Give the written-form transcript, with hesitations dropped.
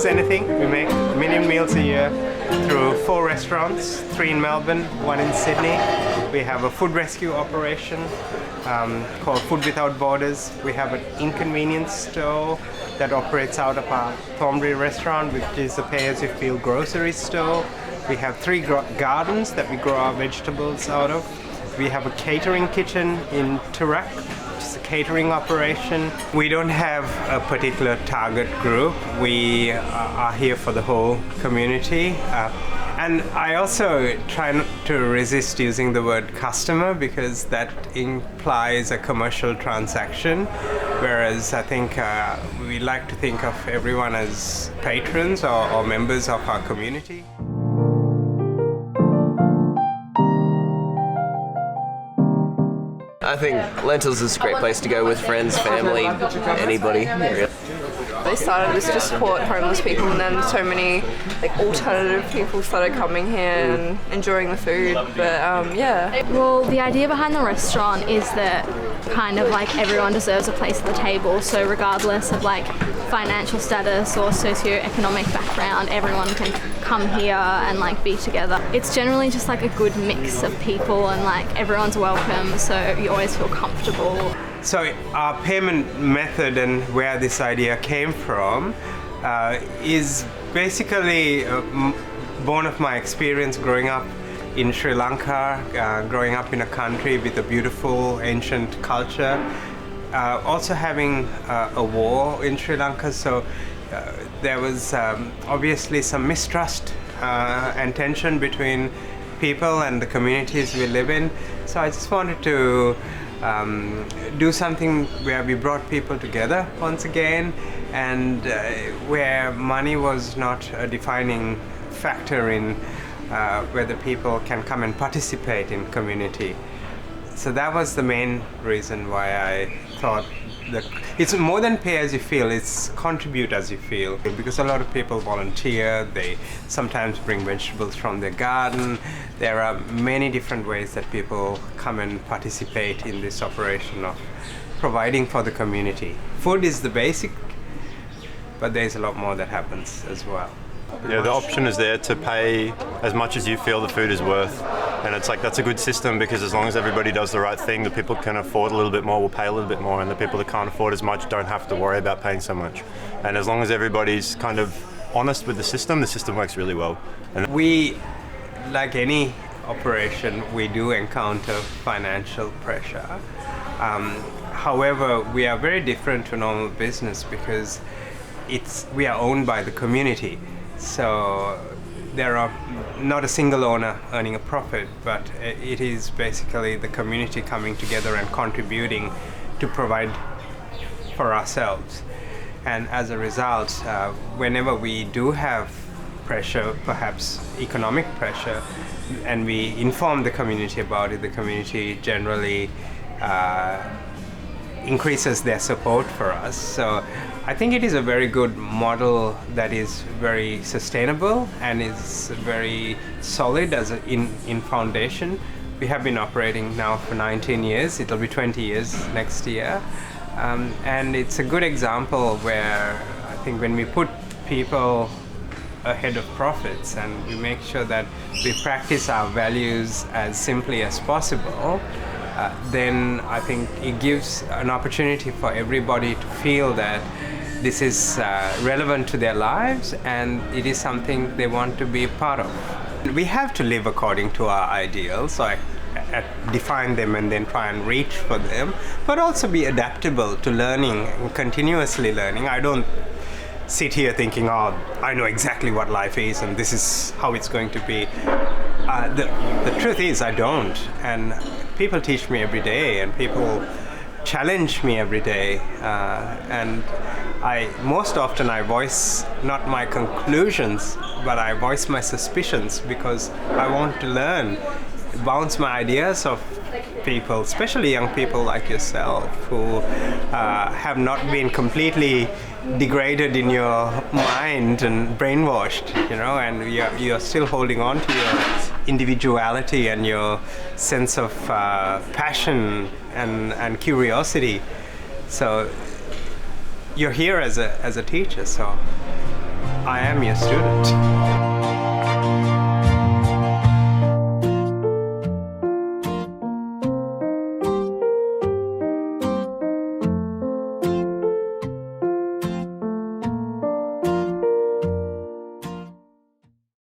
As Anything. We make 1 million meals a year through 4 restaurants, 3 in Melbourne, 1 in Sydney. We have a food rescue operation called Food Without Borders. We have an inconvenience store that operates out of our Thornbury restaurant, which is a pay-as-you-feel grocery store. We have 3 gardens that we grow our vegetables out of. We have a catering kitchen in Turak, which is a catering operation. We don't have a particular target group. We are here for the whole community. And I also try not to resist using the word customer because that implies a commercial transaction, whereas I think we like to think of everyone as patrons or members of our community. I think Lentils is a great place to go with friends, family, anybody. They started this to support homeless people, and then so many alternative people started coming here and enjoying the food. But yeah. Well, the idea behind the restaurant is that kind of everyone deserves a place at the table. So regardless of financial status or socio-economic background, everyone can come here and be together. It's generally just a good mix of people, and everyone's welcome, so you always feel comfortable. So our payment method and where this idea came from is basically born of my experience growing up in Sri Lanka, growing up in a country with a beautiful ancient culture, also having a war in Sri Lanka, so there was obviously some mistrust and tension between people and the communities we live in. So I just wanted to do something where we brought people together once again, and where money was not a defining factor in whether people can come and participate in community. So that was the main reason why I thought that it's more than pay as you feel, it's contribute as you feel, because a lot of people volunteer, they sometimes bring vegetables from their garden. There are many different ways that people come and participate in this operation of providing for the community. Food is the basic, but there's a lot more that happens as well. Yeah, the option is there to pay as much as you feel the food is worth, and it's that's a good system, because as long as everybody does the right thing, the people can afford a little bit more will pay a little bit more, and the people that can't afford as much don't have to worry about paying so much. And as long as everybody's kind of honest with the system works really well. And we, like any operation, we do encounter financial pressure. However, we are very different to normal business because we are owned by the community. So there are not a single owner earning a profit, but it is basically the community coming together and contributing to provide for ourselves. And as a result, whenever we do have pressure, perhaps economic pressure, and we inform the community about it, the community generally increases their support for us. So I think it is a very good model that is very sustainable and is very solid in foundation. We have been operating now for 19 years. It'll be 20 years next year. And it's a good example where I think when we put people ahead of profits and we make sure that we practice our values as simply as possible, then I think it gives an opportunity for everybody to feel that this is relevant to their lives and it is something they want to be a part of. We have to live according to our ideals, so I define them and then try and reach for them, but also be adaptable to learning and continuously learning. I don't sit here thinking, oh, I know exactly what life is and this is how it's going to be. The truth is I don't, and people teach me every day and people challenge me every day, and most often I voice not my conclusions, but I voice my suspicions because I want to learn, bounce my ideas off people, especially young people like yourself who have not been completely degraded in your mind and brainwashed, and you're still holding on to your individuality and your sense of passion and curiosity. So you're here as a teacher, so I am your student.